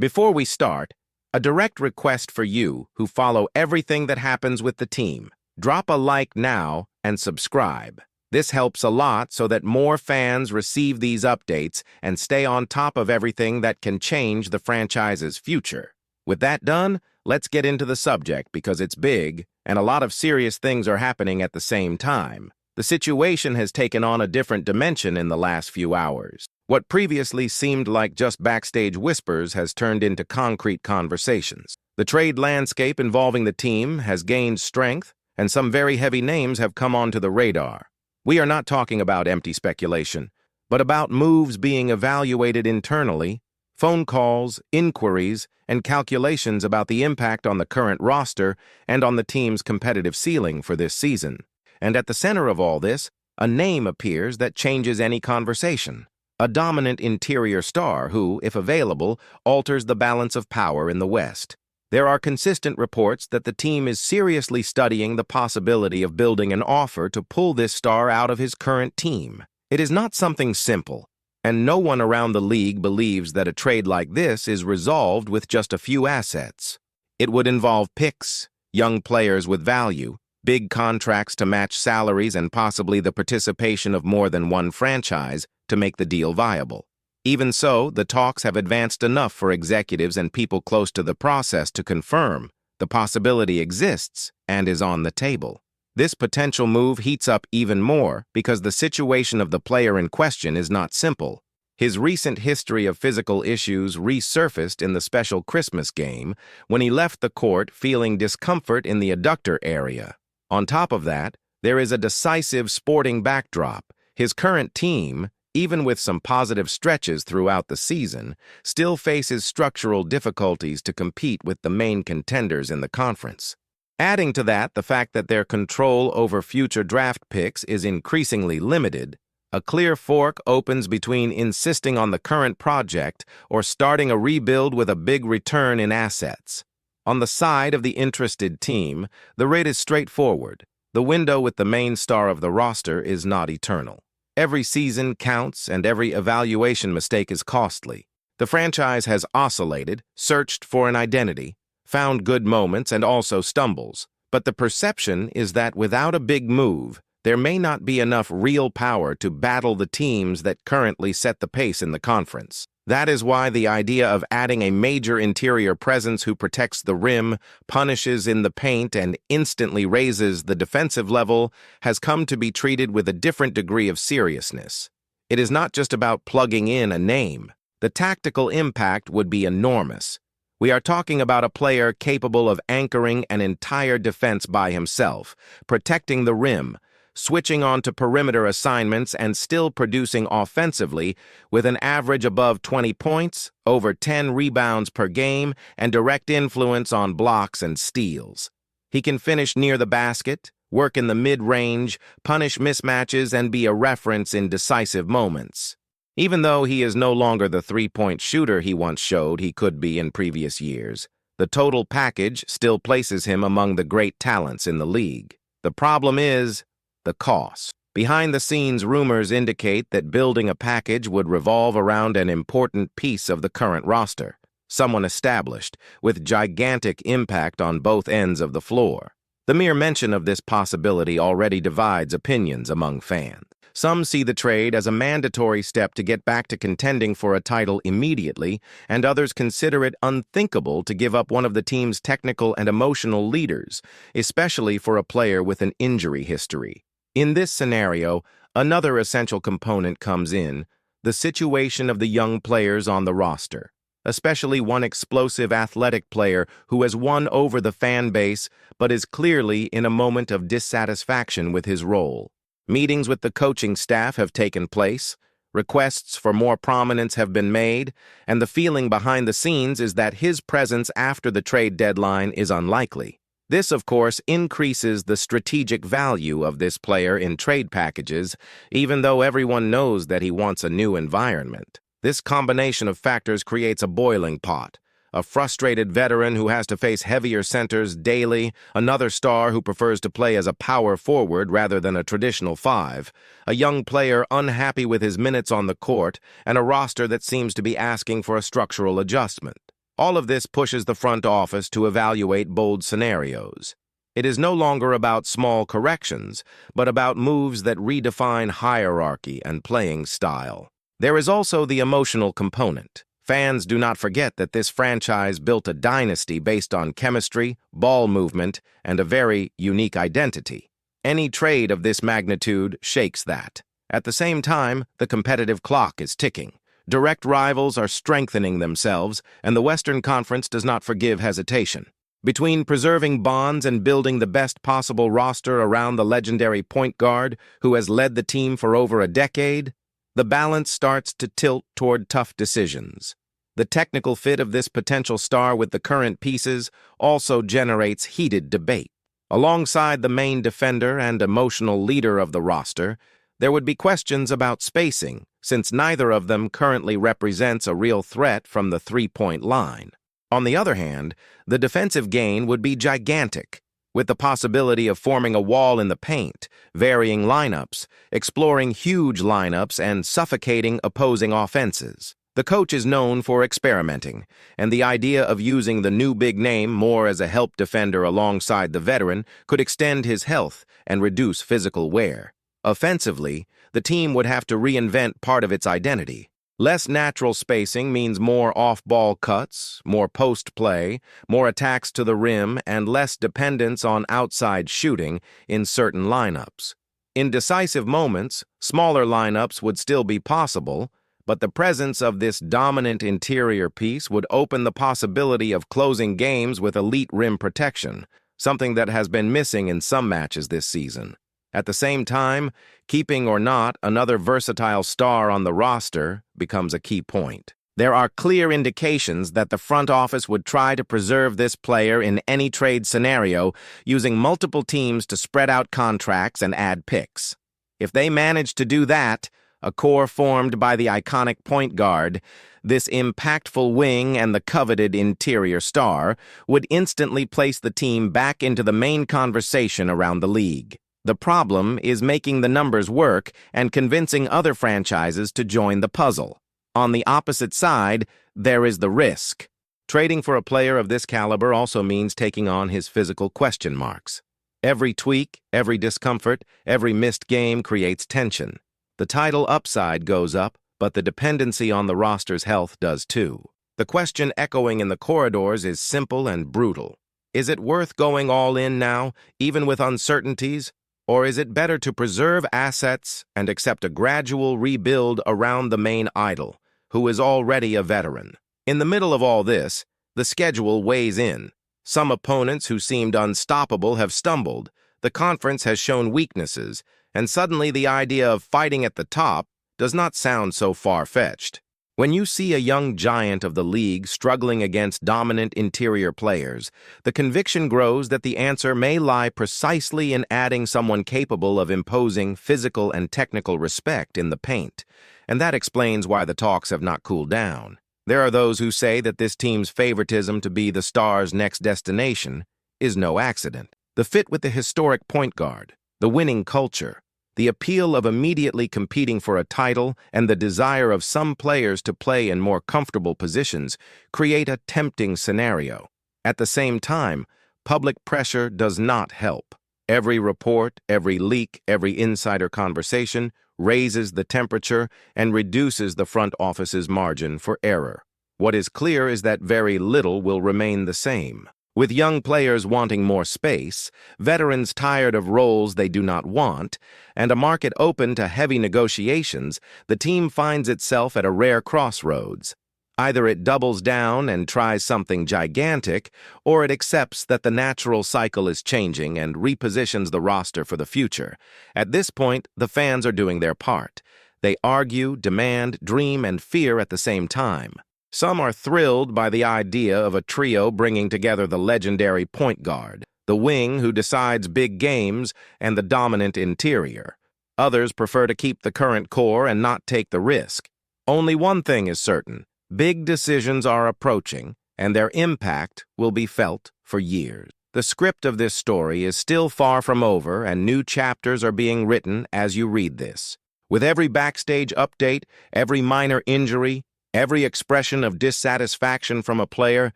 Before we start, a direct request for you who follow everything that happens with the team. Drop a like now and subscribe. This helps a lot so that more fans receive these updates and stay on top of everything that can change the franchise's future. With that done, let's get into the subject because it's big and a lot of serious things are happening at the same time. The situation has taken on a different dimension in the last few hours. What previously seemed like just backstage whispers has turned into concrete conversations. The trade landscape involving the team has gained strength, and some very heavy names have come onto the radar. We are not talking about empty speculation, but about moves being evaluated internally, phone calls, inquiries, and calculations about the impact on the current roster and on the team's competitive ceiling for this season. And at the center of all this, a name appears that changes any conversation. A dominant interior star who, if available, alters the balance of power in the West. There are consistent reports that the team is seriously studying the possibility of building an offer to pull this star out of his current team. It is not something simple, and no one around the league believes that a trade like this is resolved with just a few assets. It would involve picks, young players with value, big contracts to match salaries, and possibly the participation of more than one franchise to make the deal viable. Even so, the talks have advanced enough for executives and people close to the process to confirm the possibility exists and is on the table. This potential move heats up even more because the situation of the player in question is not simple. His recent history of physical issues resurfaced in the special Christmas game when he left the court feeling discomfort in the adductor area. On top of that, there is a decisive sporting backdrop. His current team, even with some positive stretches throughout the season, still faces structural difficulties to compete with the main contenders in the conference. Adding to that the fact that their control over future draft picks is increasingly limited, a clear fork opens between insisting on the current project or starting a rebuild with a big return in assets. On the side of the interested team, the rate is straightforward. The window with the main star of the roster is not eternal. Every season counts and every evaluation mistake is costly. The franchise has oscillated, searched for an identity, found good moments and also stumbles. But the perception is that without a big move, there may not be enough real power to battle the teams that currently set the pace in the conference. That is why the idea of adding a major interior presence who protects the rim, punishes in the paint, and instantly raises the defensive level has come to be treated with a different degree of seriousness. It is not just about plugging in a name. The tactical impact would be enormous. We are talking about a player capable of anchoring an entire defense by himself, protecting the rim, switching on to perimeter assignments and still producing offensively with an average above 20 points, over 10 rebounds per game, and direct influence on blocks and steals. He can finish near the basket, work in the mid-range, punish mismatches, and be a reference in decisive moments. Even though he is no longer the three-point shooter he once showed he could be in previous years, the total package still places him among the great talents in the league. The problem is the cost. Behind the scenes, rumors indicate that building a package would revolve around an important piece of the current roster, someone established, with gigantic impact on both ends of the floor. The mere mention of this possibility already divides opinions among fans. Some see the trade as a mandatory step to get back to contending for a title immediately, and others consider it unthinkable to give up one of the team's technical and emotional leaders, especially for a player with an injury history. In this scenario, another essential component comes in, the situation of the young players on the roster, especially one explosive athletic player who has won over the fan base but is clearly in a moment of dissatisfaction with his role. Meetings with the coaching staff have taken place, requests for more prominence have been made, and the feeling behind the scenes is that his presence after the trade deadline is unlikely. This, of course, increases the strategic value of this player in trade packages, even though everyone knows that he wants a new environment. This combination of factors creates a boiling pot. A frustrated veteran who has to face heavier centers daily, another star who prefers to play as a power forward rather than a traditional five, a young player unhappy with his minutes on the court, and a roster that seems to be asking for a structural adjustment. All of this pushes the front office to evaluate bold scenarios. It is no longer about small corrections, but about moves that redefine hierarchy and playing style. There is also the emotional component. Fans do not forget that this franchise built a dynasty based on chemistry, ball movement, and a very unique identity. Any trade of this magnitude shakes that. At the same time, the competitive clock is ticking. Direct rivals are strengthening themselves, and the Western Conference does not forgive hesitation. Between preserving bonds and building the best possible roster around the legendary point guard who has led the team for over a decade, the balance starts to tilt toward tough decisions. The technical fit of this potential star with the current pieces also generates heated debate. Alongside the main defender and emotional leader of the roster, there would be questions about spacing, since neither of them currently represents a real threat from the three-point line. On the other hand, the defensive gain would be gigantic, with the possibility of forming a wall in the paint, varying lineups, exploring huge lineups, and suffocating opposing offenses. The coach is known for experimenting, and the idea of using the new big name more as a help defender alongside the veteran could extend his health and reduce physical wear. Offensively, the team would have to reinvent part of its identity. Less natural spacing means more off-ball cuts, more post play, more attacks to the rim, and less dependence on outside shooting in certain lineups. In decisive moments, smaller lineups would still be possible, but the presence of this dominant interior piece would open the possibility of closing games with elite rim protection, something that has been missing in some matches this season. At the same time, keeping or not another versatile star on the roster becomes a key point. There are clear indications that the front office would try to preserve this player in any trade scenario, using multiple teams to spread out contracts and add picks. If they manage to do that, a core formed by the iconic point guard, this impactful wing and the coveted interior star would instantly place the team back into the main conversation around the league. The problem is making the numbers work and convincing other franchises to join the puzzle. On the opposite side, there is the risk. Trading for a player of this caliber also means taking on his physical question marks. Every tweak, every discomfort, every missed game creates tension. The title upside goes up, but the dependency on the roster's health does too. The question echoing in the corridors is simple and brutal. Is it worth going all in now, even with uncertainties? Or is it better to preserve assets and accept a gradual rebuild around the main idol, who is already a veteran? In the middle of all this, the schedule weighs in. Some opponents who seemed unstoppable have stumbled, the conference has shown weaknesses, and suddenly the idea of fighting at the top does not sound so far-fetched. When you see a young giant of the league struggling against dominant interior players, the conviction grows that the answer may lie precisely in adding someone capable of imposing physical and technical respect in the paint, and that explains why the talks have not cooled down. There are those who say that this team's favoritism to be the star's next destination is no accident. The fit with the historic point guard, the winning culture, the appeal of immediately competing for a title, and the desire of some players to play in more comfortable positions create a tempting scenario. At the same time, public pressure does not help. Every report, every leak, every insider conversation raises the temperature and reduces the front office's margin for error. What is clear is that very little will remain the same. With young players wanting more space, veterans tired of roles they do not want, and a market open to heavy negotiations, the team finds itself at a rare crossroads. Either it doubles down and tries something gigantic, or it accepts that the natural cycle is changing and repositions the roster for the future. At this point, the fans are doing their part. They argue, demand, dream, and fear at the same time. Some are thrilled by the idea of a trio bringing together the legendary point guard, the wing who decides big games, and the dominant interior. Others prefer to keep the current core and not take the risk. Only one thing is certain: big decisions are approaching, and their impact will be felt for years. The script of this story is still far from over, and new chapters are being written as you read this. With every backstage update, every minor injury, Every expression of dissatisfaction from a player,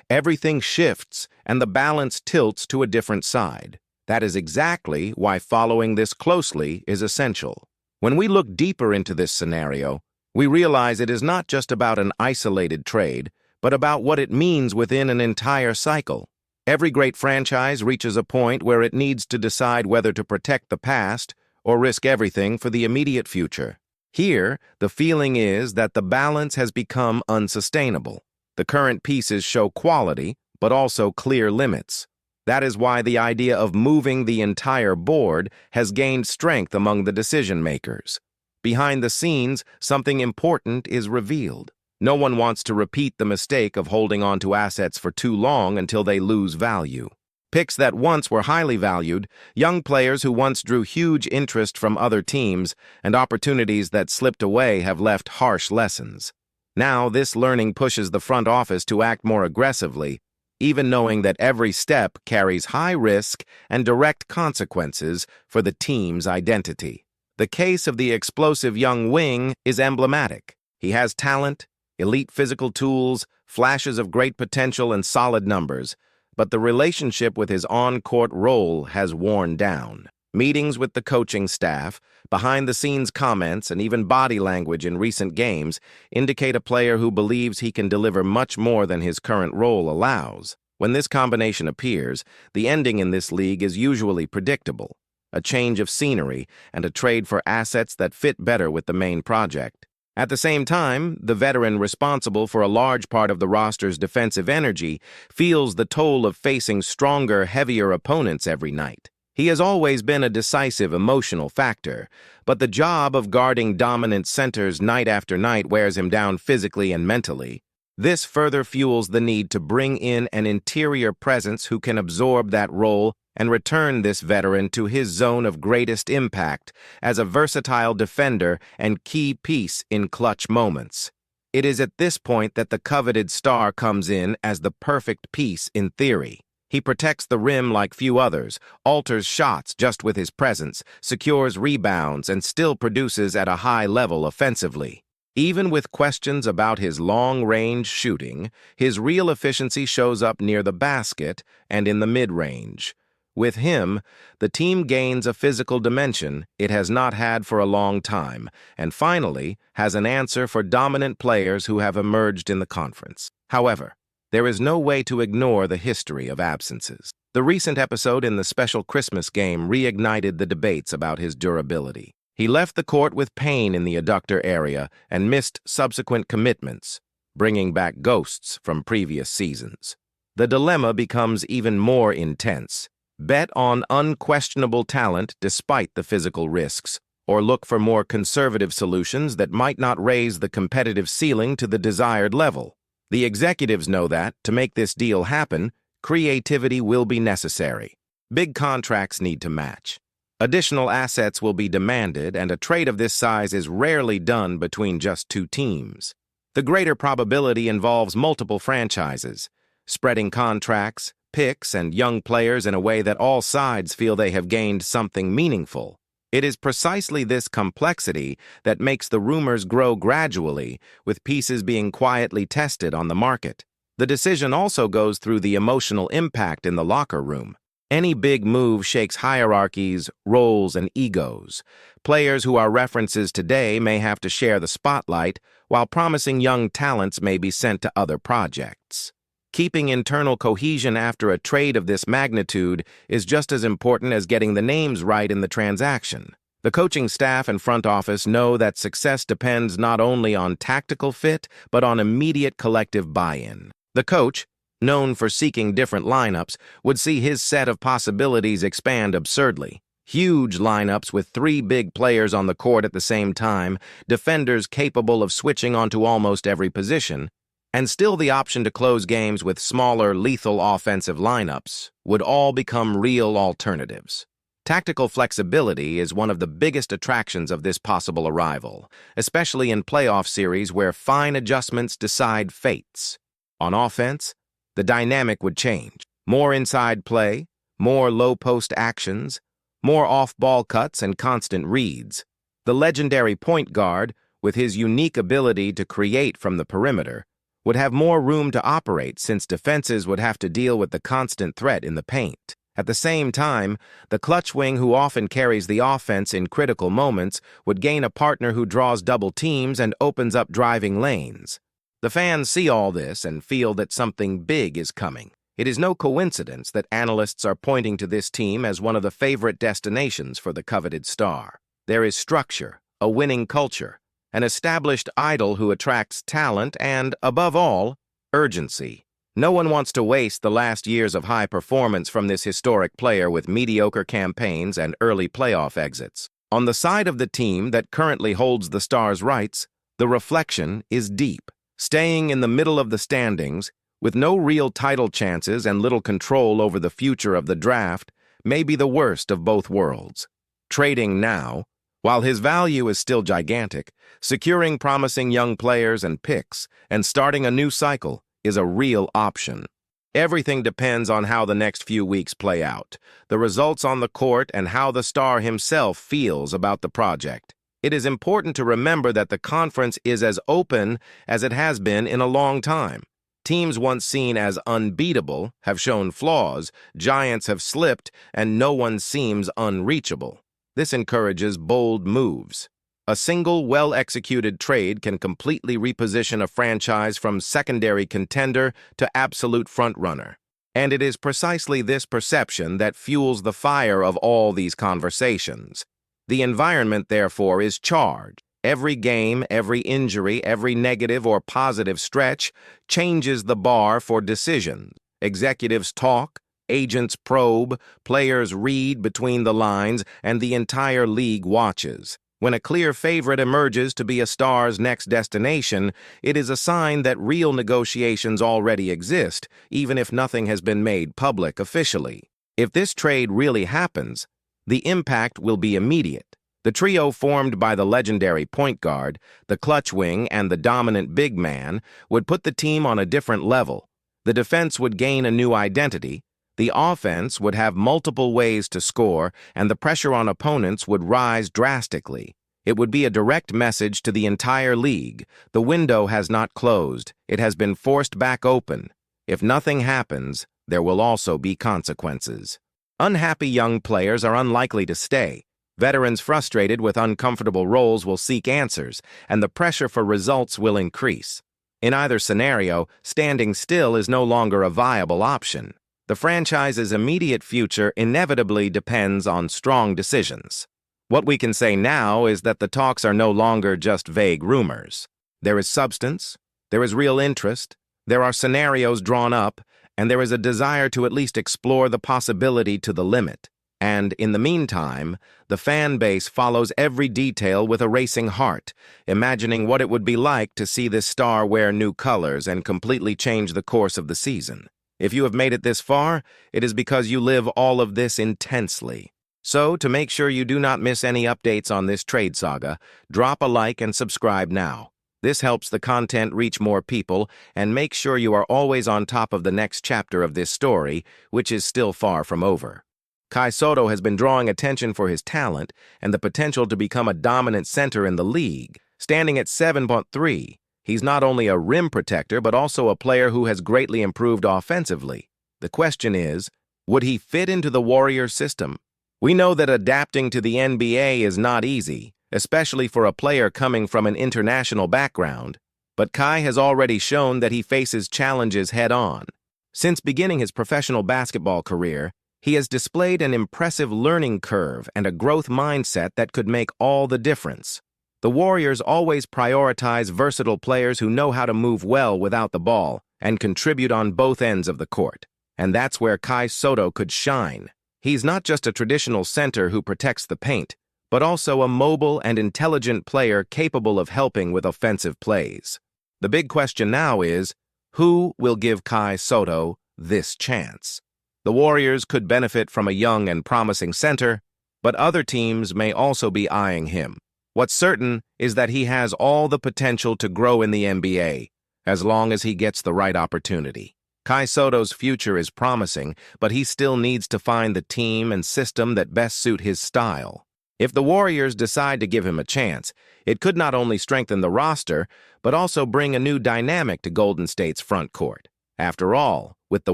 everything shifts and the balance tilts to a different side. That is exactly why following this closely is essential. When we look deeper into this scenario, we realize it is not just about an isolated trade, but about what it means within an entire cycle. Every great franchise reaches a point where it needs to decide whether to protect the past or risk everything for the immediate future. Here, the feeling is that the balance has become unsustainable. The current pieces show quality, but also clear limits. That is why the idea of moving the entire board has gained strength among the decision-makers. Behind the scenes, something important is revealed. No one wants to repeat the mistake of holding on to assets for too long until they lose value. Picks that once were highly valued, young players who once drew huge interest from other teams, and opportunities that slipped away have left harsh lessons. Now, this learning pushes the front office to act more aggressively, even knowing that every step carries high risk and direct consequences for the team's identity. The case of the explosive young wing is emblematic. He has talent, elite physical tools, flashes of great potential, and solid numbers, but the relationship with his on-court role has worn down. Meetings with the coaching staff, behind-the-scenes comments, and even body language in recent games indicate a player who believes he can deliver much more than his current role allows. When this combination appears, the ending in this league is usually predictable: a change of scenery and a trade for assets that fit better with the main project. At the same time, the veteran responsible for a large part of the roster's defensive energy feels the toll of facing stronger, heavier opponents every night. He has always been a decisive emotional factor, but the job of guarding dominant centers night after night wears him down physically and mentally. This further fuels the need to bring in an interior presence who can absorb that role and return this veteran to his zone of greatest impact as a versatile defender and key piece in clutch moments. It is at this point that the coveted star comes in as the perfect piece in theory. He protects the rim like few others, alters shots just with his presence, secures rebounds, and still produces at a high level offensively. Even with questions about his long-range shooting, his real efficiency shows up near the basket and in the mid-range. With him, the team gains a physical dimension it has not had for a long time, and finally has an answer for dominant players who have emerged in the conference. However, there is no way to ignore the history of absences. The recent episode in the special Christmas game reignited the debates about his durability. He left the court with pain in the adductor area and missed subsequent commitments, bringing back ghosts from previous seasons. The dilemma becomes even more intense. Bet on unquestionable talent despite the physical risks, or look for more conservative solutions that might not raise the competitive ceiling to the desired level. The executives know that, to make this deal happen, creativity will be necessary. Big contracts need to match. Additional assets will be demanded, and a trade of this size is rarely done between just two teams. The greater probability involves multiple franchises, spreading contracts, picks, and young players in a way that all sides feel they have gained something meaningful. It is precisely this complexity that makes the rumors grow gradually, with pieces being quietly tested on the market. The decision also goes through the emotional impact in the locker room. Any big move shakes hierarchies, roles, and egos. Players who are references today may have to share the spotlight, while promising young talents may be sent to other projects. Keeping internal cohesion after a trade of this magnitude is just as important as getting the names right in the transaction. The coaching staff and front office know that success depends not only on tactical fit, but on immediate collective buy-in. The coach, known for seeking different lineups, would see his set of possibilities expand absurdly. Huge lineups with 3 big players on the court at the same time, defenders capable of switching onto almost every position, and still the option to close games with smaller, lethal offensive lineups would all become real alternatives. Tactical flexibility is one of the biggest attractions of this possible arrival, especially in playoff series where fine adjustments decide fates. On offense, the dynamic would change. More inside play, more low-post actions, more off-ball cuts and constant reads. The legendary point guard with his unique ability to create from the perimeter, would have more room to operate since defenses would have to deal with the constant threat in the paint. At the same time, the clutch wing who often carries the offense in critical moments would gain a partner who draws double teams and opens up driving lanes. The fans see all this and feel that something big is coming. It is no coincidence that analysts are pointing to this team as one of the favorite destinations for the coveted star. There is structure, a winning culture, an established idol who attracts talent and, above all, urgency. No one wants to waste the last years of high performance from this historic player with mediocre campaigns and early playoff exits. On the side of the team that currently holds the Stars' rights, the reflection is deep. Staying in the middle of the standings, with no real title chances and little control over the future of the draft, may be the worst of both worlds. Trading now, while his value is still gigantic, securing promising young players and picks, and starting a new cycle is a real option. Everything depends on how the next few weeks play out, the results on the court, and how the star himself feels about the project. It is important to remember that the conference is as open as it has been in a long time. Teams once seen as unbeatable have shown flaws, giants have slipped, and no one seems unreachable. This encourages bold moves. A single, well-executed trade can completely reposition a franchise from secondary contender to absolute frontrunner. And it is precisely this perception that fuels the fire of all these conversations. The environment, therefore, is charged. Every game, every injury, every negative or positive stretch changes the bar for decisions. Executives talk, agents probe, players read between the lines, and the entire league watches. When a clear favorite emerges to be a star's next destination, it is a sign that real negotiations already exist, even if nothing has been made public officially. If this trade really happens, the impact will be immediate. The trio formed by the legendary point guard, the clutch wing, and the dominant big man would put the team on a different level. The defense would gain a new identity, the offense would have multiple ways to score, and the pressure on opponents would rise drastically. It would be a direct message to the entire league. The window has not closed. It has been forced back open. If nothing happens, there will also be consequences. Unhappy young players are unlikely to stay. Veterans frustrated with uncomfortable roles will seek answers, and the pressure for results will increase. In either scenario, standing still is no longer a viable option. The franchise's immediate future inevitably depends on strong decisions. What we can say now is that the talks are no longer just vague rumors. There is substance, there is real interest, there are scenarios drawn up, and there is a desire to at least explore the possibility to the limit. And, in the meantime, the fan base follows every detail with a racing heart, imagining what it would be like to see this star wear new colors and completely change the course of the season. If you have made it this far, it is because you live all of this intensely. So, to make sure you do not miss any updates on this trade saga, drop a like and subscribe now. This helps the content reach more people and make sure you are always on top of the next chapter of this story, which is still far from over. Kai Sotto has been drawing attention for his talent and the potential to become a dominant center in the league. Standing at 7'3", he's not only a rim protector but also a player who has greatly improved offensively. The question is, would he fit into the Warriors system? We know that adapting to the NBA is not easy, especially for a player coming from an international background, but Kai has already shown that he faces challenges head-on. Since beginning his professional basketball career, he has displayed an impressive learning curve and a growth mindset that could make all the difference. The Warriors always prioritize versatile players who know how to move well without the ball and contribute on both ends of the court. And that's where Kai Sotto could shine. He's not just a traditional center who protects the paint, but also a mobile and intelligent player capable of helping with offensive plays. The big question now is, who will give Kai Sotto this chance? The Warriors could benefit from a young and promising center, but other teams may also be eyeing him. What's certain is that he has all the potential to grow in the NBA, as long as he gets the right opportunity. Kai Sotto's future is promising, but he still needs to find the team and system that best suit his style. If the Warriors decide to give him a chance, it could not only strengthen the roster, but also bring a new dynamic to Golden State's front court. After all, with the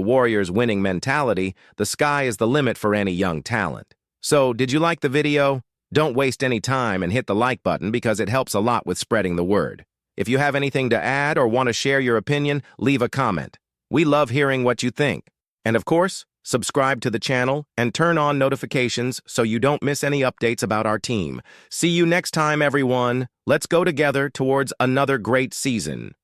Warriors' winning mentality, the sky is the limit for any young talent. So, did you like the video? Don't waste any time and hit the like button because it helps a lot with spreading the word. If you have anything to add or want to share your opinion, leave a comment. We love hearing what you think. And of course, subscribe to the channel and turn on notifications so you don't miss any updates about our team. See you next time, everyone. Let's go together towards another great season.